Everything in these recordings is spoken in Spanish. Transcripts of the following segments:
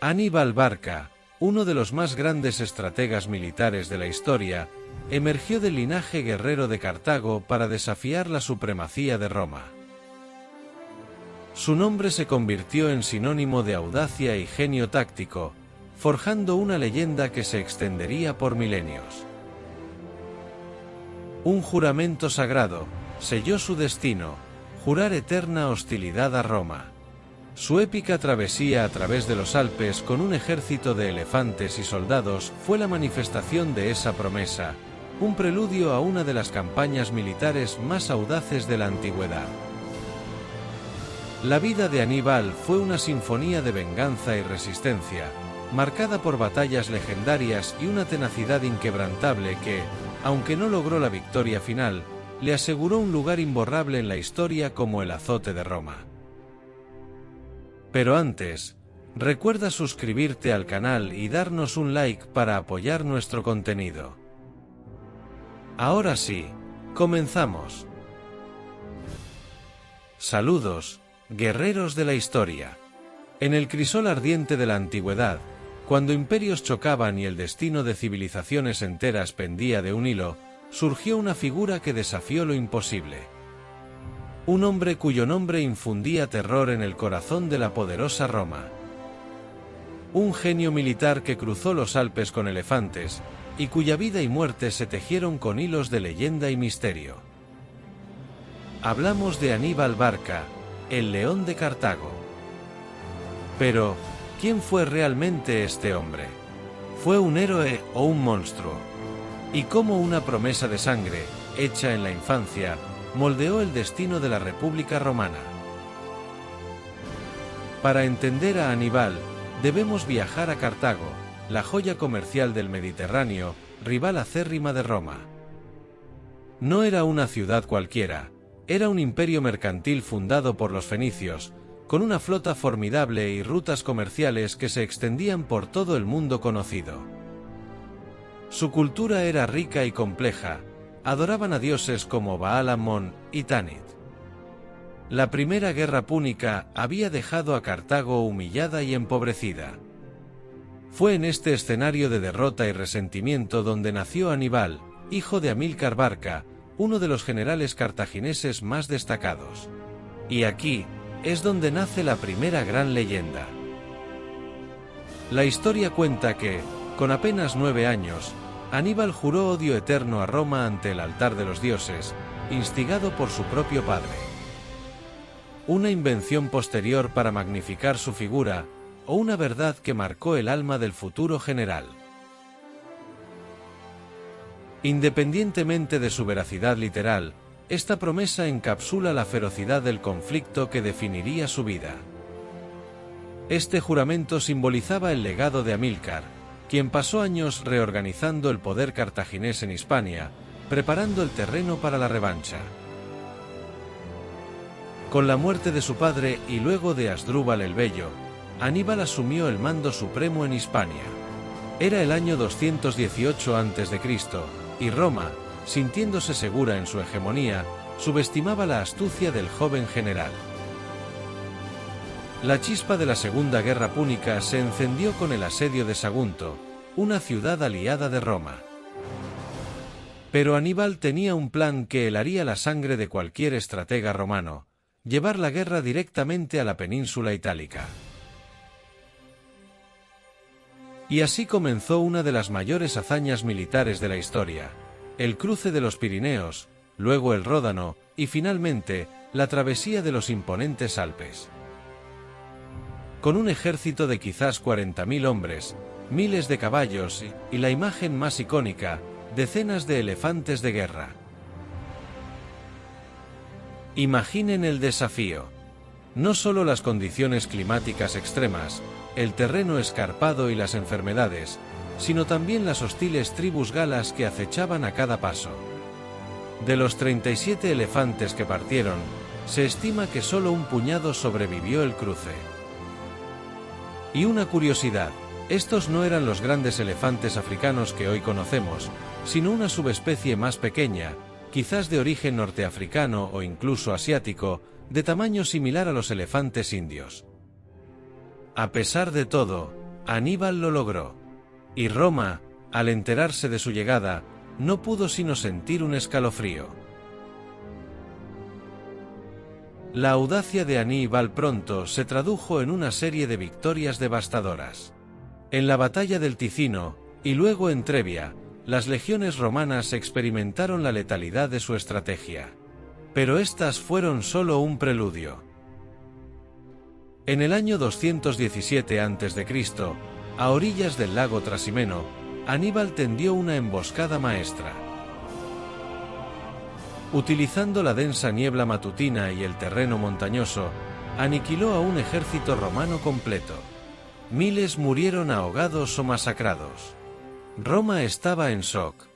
Aníbal Barca, uno de los más grandes estrategas militares de la historia, emergió del linaje guerrero de Cartago para desafiar la supremacía de Roma. Su nombre se convirtió en sinónimo de audacia y genio táctico, forjando una leyenda que se extendería por milenios. Un juramento sagrado selló su destino: jurar eterna hostilidad a Roma. Su épica travesía a través de los Alpes con un ejército de elefantes y soldados fue la manifestación de esa promesa, un preludio a una de las campañas militares más audaces de la antigüedad. La vida de Aníbal fue una sinfonía de venganza y resistencia, marcada por batallas legendarias y una tenacidad inquebrantable que, aunque no logró la victoria final, le aseguró un lugar imborrable en la historia como el azote de Roma. Pero antes, recuerda suscribirte al canal y darnos un like para apoyar nuestro contenido. Ahora sí, comenzamos. Saludos, guerreros de la historia. En el crisol ardiente de la antigüedad, cuando imperios chocaban y el destino de civilizaciones enteras pendía de un hilo, surgió una figura que desafió lo imposible. Un hombre cuyo nombre infundía terror en el corazón de la poderosa Roma. Un genio militar que cruzó los Alpes con elefantes, y cuya vida y muerte se tejieron con hilos de leyenda y misterio. Hablamos de Aníbal Barca, el León de Cartago. Pero, ¿quién fue realmente este hombre? ¿Fue un héroe o un monstruo? ¿Y cómo una promesa de sangre, hecha en la infancia, moldeó el destino de la República Romana? Para entender a Aníbal, debemos viajar a Cartago, la joya comercial del Mediterráneo, rival acérrima de Roma. No era una ciudad cualquiera, era un imperio mercantil fundado por los fenicios, con una flota formidable y rutas comerciales que se extendían por todo el mundo conocido. Su cultura era rica y compleja, adoraban a dioses como Baal-Amón y Tanit. La primera guerra púnica había dejado a Cartago humillada y empobrecida. Fue en este escenario de derrota y resentimiento donde nació Aníbal, hijo de Amílcar Barca, uno de los generales cartagineses más destacados. Y aquí es donde nace la primera gran leyenda. La historia cuenta que, con apenas 9 años, Aníbal juró odio eterno a Roma ante el altar de los dioses, instigado por su propio padre. Una invención posterior para magnificar su figura, o una verdad que marcó el alma del futuro general. Independientemente de su veracidad literal, esta promesa encapsula la ferocidad del conflicto que definiría su vida. Este juramento simbolizaba el legado de Amílcar, quien pasó años reorganizando el poder cartaginés en Hispania, preparando el terreno para la revancha. Con la muerte de su padre y luego de Asdrúbal el Bello, Aníbal asumió el mando supremo en Hispania. Era el año 218 a.C., y Roma, sintiéndose segura en su hegemonía, subestimaba la astucia del joven general. La chispa de la Segunda Guerra Púnica se encendió con el asedio de Sagunto, una ciudad aliada de Roma. Pero Aníbal tenía un plan que helaría la sangre de cualquier estratega romano: llevar la guerra directamente a la península itálica. Y así comenzó una de las mayores hazañas militares de la historia: el cruce de los Pirineos, luego el Ródano, y finalmente, la travesía de los imponentes Alpes. Con un ejército de quizás 40.000 hombres, miles de caballos y la imagen más icónica, decenas de elefantes de guerra. Imaginen el desafío. No solo las condiciones climáticas extremas, el terreno escarpado y las enfermedades, sino también las hostiles tribus galas que acechaban a cada paso. De los 37 elefantes que partieron, se estima que solo un puñado sobrevivió el cruce. Y una curiosidad: estos no eran los grandes elefantes africanos que hoy conocemos, sino una subespecie más pequeña, quizás de origen norteafricano o incluso asiático, de tamaño similar a los elefantes indios. A pesar de todo, Aníbal lo logró. Y Roma, al enterarse de su llegada, no pudo sino sentir un escalofrío. La audacia de Aníbal pronto se tradujo en una serie de victorias devastadoras. En la batalla del Ticino, y luego en Trebia, las legiones romanas experimentaron la letalidad de su estrategia. Pero estas fueron solo un preludio. En el año 217 a.C., a orillas del lago Trasimeno, Aníbal tendió una emboscada maestra. Utilizando la densa niebla matutina y el terreno montañoso, aniquiló a un ejército romano completo. Miles murieron ahogados o masacrados. Roma estaba en shock.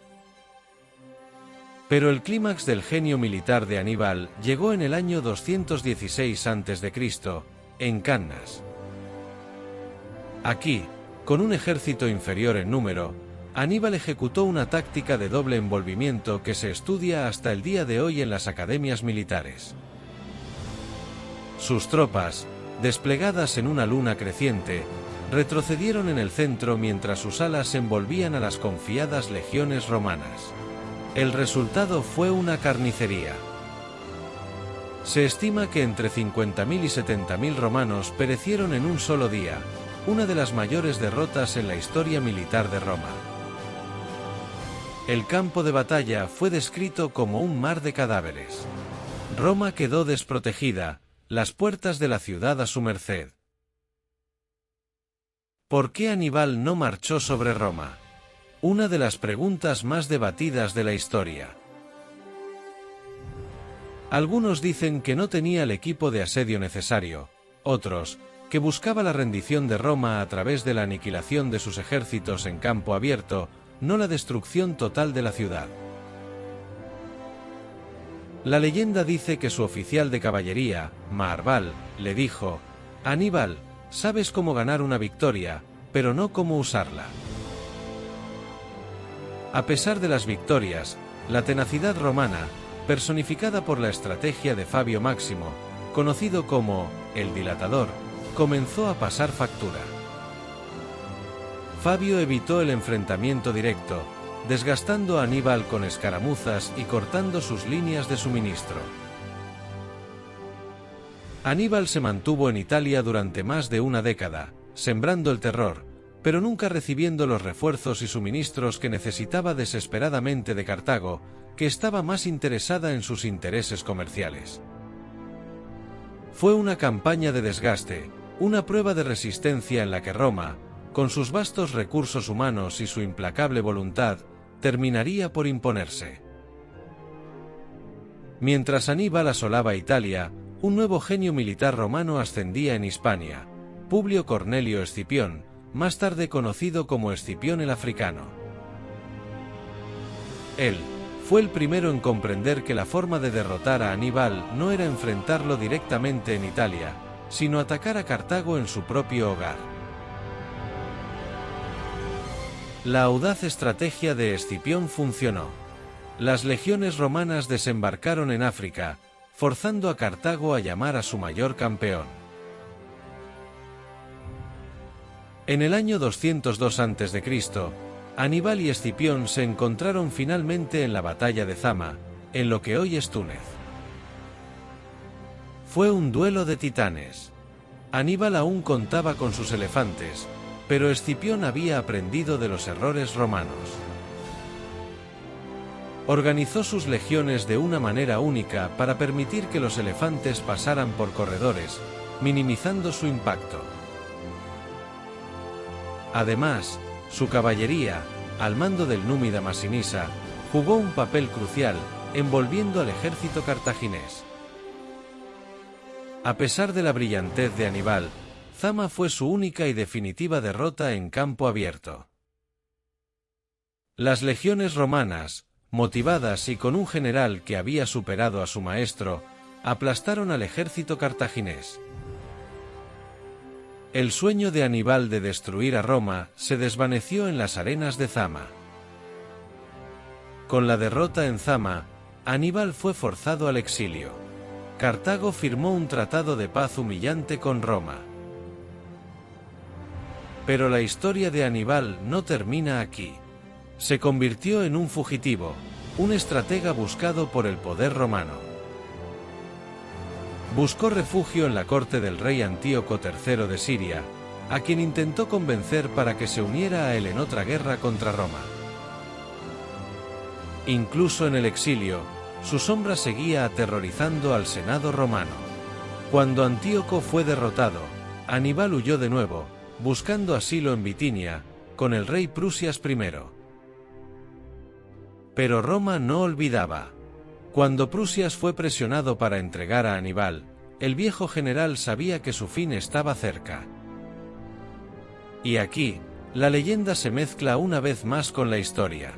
Pero el clímax del genio militar de Aníbal llegó en el año 216 a.C., en Cannas. Aquí, con un ejército inferior en número, Aníbal ejecutó una táctica de doble envolvimiento que se estudia hasta el día de hoy en las academias militares. Sus tropas, desplegadas en una luna creciente, retrocedieron en el centro mientras sus alas envolvían a las confiadas legiones romanas. El resultado fue una carnicería. Se estima que entre 50.000 y 70.000 romanos perecieron en un solo día, una de las mayores derrotas en la historia militar de Roma. El campo de batalla fue descrito como un mar de cadáveres. Roma quedó desprotegida, las puertas de la ciudad a su merced. ¿Por qué Aníbal no marchó sobre Roma? Una de las preguntas más debatidas de la historia. Algunos dicen que no tenía el equipo de asedio necesario, otros, que buscaba la rendición de Roma a través de la aniquilación de sus ejércitos en campo abierto, no la destrucción total de la ciudad. La leyenda dice que su oficial de caballería, Maarbal, le dijo: Aníbal, sabes cómo ganar una victoria, pero no cómo usarla. A pesar de las victorias, la tenacidad romana, personificada por la estrategia de Fabio Máximo, conocido como el Dilatador, comenzó a pasar factura. Fabio evitó el enfrentamiento directo, desgastando a Aníbal con escaramuzas y cortando sus líneas de suministro. Aníbal se mantuvo en Italia durante más de una década, sembrando el terror, pero nunca recibiendo los refuerzos y suministros que necesitaba desesperadamente de Cartago, que estaba más interesada en sus intereses comerciales. Fue una campaña de desgaste, una prueba de resistencia en la que Roma, con sus vastos recursos humanos y su implacable voluntad, terminaría por imponerse. Mientras Aníbal asolaba Italia, un nuevo genio militar romano ascendía en Hispania, Publio Cornelio Escipión, más tarde conocido como Escipión el Africano. Él fue el primero en comprender que la forma de derrotar a Aníbal no era enfrentarlo directamente en Italia, sino atacar a Cartago en su propio hogar. La audaz estrategia de Escipión funcionó. Las legiones romanas desembarcaron en África, forzando a Cartago a llamar a su mayor campeón. En el año 202 a.C., Aníbal y Escipión se encontraron finalmente en la batalla de Zama, en lo que hoy es Túnez. Fue un duelo de titanes. Aníbal aún contaba con sus elefantes, pero Escipión había aprendido de los errores romanos. Organizó sus legiones de una manera única para permitir que los elefantes pasaran por corredores, minimizando su impacto. Además, su caballería, al mando del númida Masinisa, jugó un papel crucial, envolviendo al ejército cartaginés. A pesar de la brillantez de Aníbal, Zama fue su única y definitiva derrota en campo abierto. Las legiones romanas, motivadas y con un general que había superado a su maestro, aplastaron al ejército cartaginés. El sueño de Aníbal de destruir a Roma se desvaneció en las arenas de Zama. Con la derrota en Zama, Aníbal fue forzado al exilio. Cartago firmó un tratado de paz humillante con Roma. Pero la historia de Aníbal no termina aquí. Se convirtió en un fugitivo, un estratega buscado por el poder romano. Buscó refugio en la corte del rey Antíoco III de Siria, a quien intentó convencer para que se uniera a él en otra guerra contra Roma. Incluso en el exilio, su sombra seguía aterrorizando al Senado romano. Cuando Antíoco fue derrotado, Aníbal huyó de nuevo, buscando asilo en Bitinia, con el rey Prusias I. Pero Roma no olvidaba. Cuando Prusias fue presionado para entregar a Aníbal, el viejo general sabía que su fin estaba cerca. Y aquí, la leyenda se mezcla una vez más con la historia.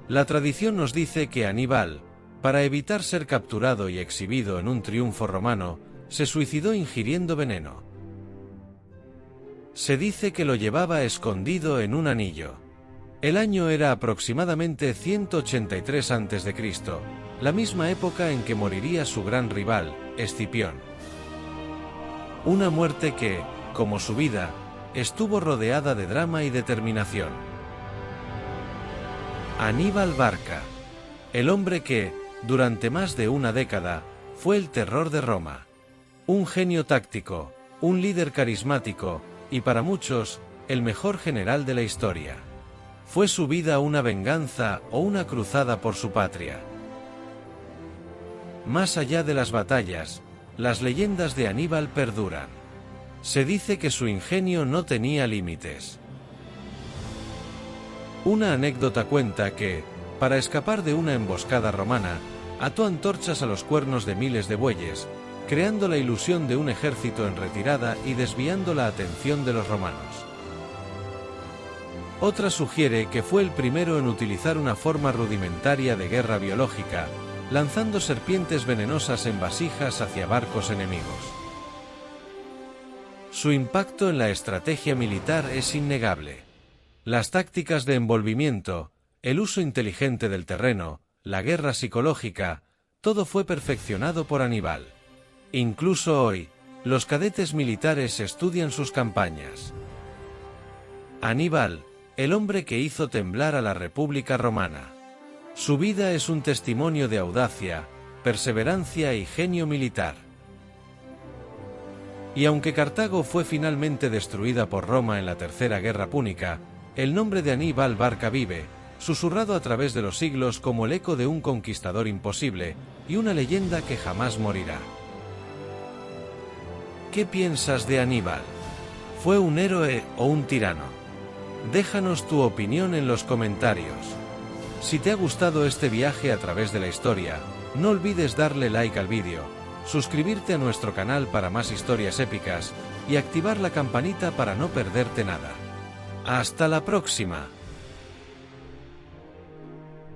La tradición nos dice que Aníbal, para evitar ser capturado y exhibido en un triunfo romano, se suicidó ingiriendo veneno. Se dice que lo llevaba escondido en un anillo. El año era aproximadamente 183 a.C., la misma época en que moriría su gran rival, Escipión. Una muerte que, como su vida, estuvo rodeada de drama y determinación. Aníbal Barca, el hombre que, durante más de una década, fue el terror de Roma. Un genio táctico, un líder carismático, y para muchos, el mejor general de la historia. ¿Fue su vida una venganza o una cruzada por su patria? Más allá de las batallas, las leyendas de Aníbal perduran. Se dice que su ingenio no tenía límites. Una anécdota cuenta que, para escapar de una emboscada romana, ató antorchas a los cuernos de miles de bueyes, creando la ilusión de un ejército en retirada y desviando la atención de los romanos. Otra sugiere que fue el primero en utilizar una forma rudimentaria de guerra biológica, lanzando serpientes venenosas en vasijas hacia barcos enemigos. Su impacto en la estrategia militar es innegable. Las tácticas de envolvimiento, el uso inteligente del terreno, la guerra psicológica, todo fue perfeccionado por Aníbal. Incluso hoy, los cadetes militares estudian sus campañas. Aníbal, el hombre que hizo temblar a la República Romana. Su vida es un testimonio de audacia, perseverancia y genio militar. Y aunque Cartago fue finalmente destruida por Roma en la Tercera Guerra Púnica, el nombre de Aníbal Barca vive, susurrado a través de los siglos como el eco de un conquistador imposible, y una leyenda que jamás morirá. ¿Qué piensas de Aníbal? ¿Fue un héroe o un tirano? Déjanos tu opinión en los comentarios. Si te ha gustado este viaje a través de la historia, no olvides darle like al vídeo, suscribirte a nuestro canal para más historias épicas, y activar la campanita para no perderte nada. ¡Hasta la próxima!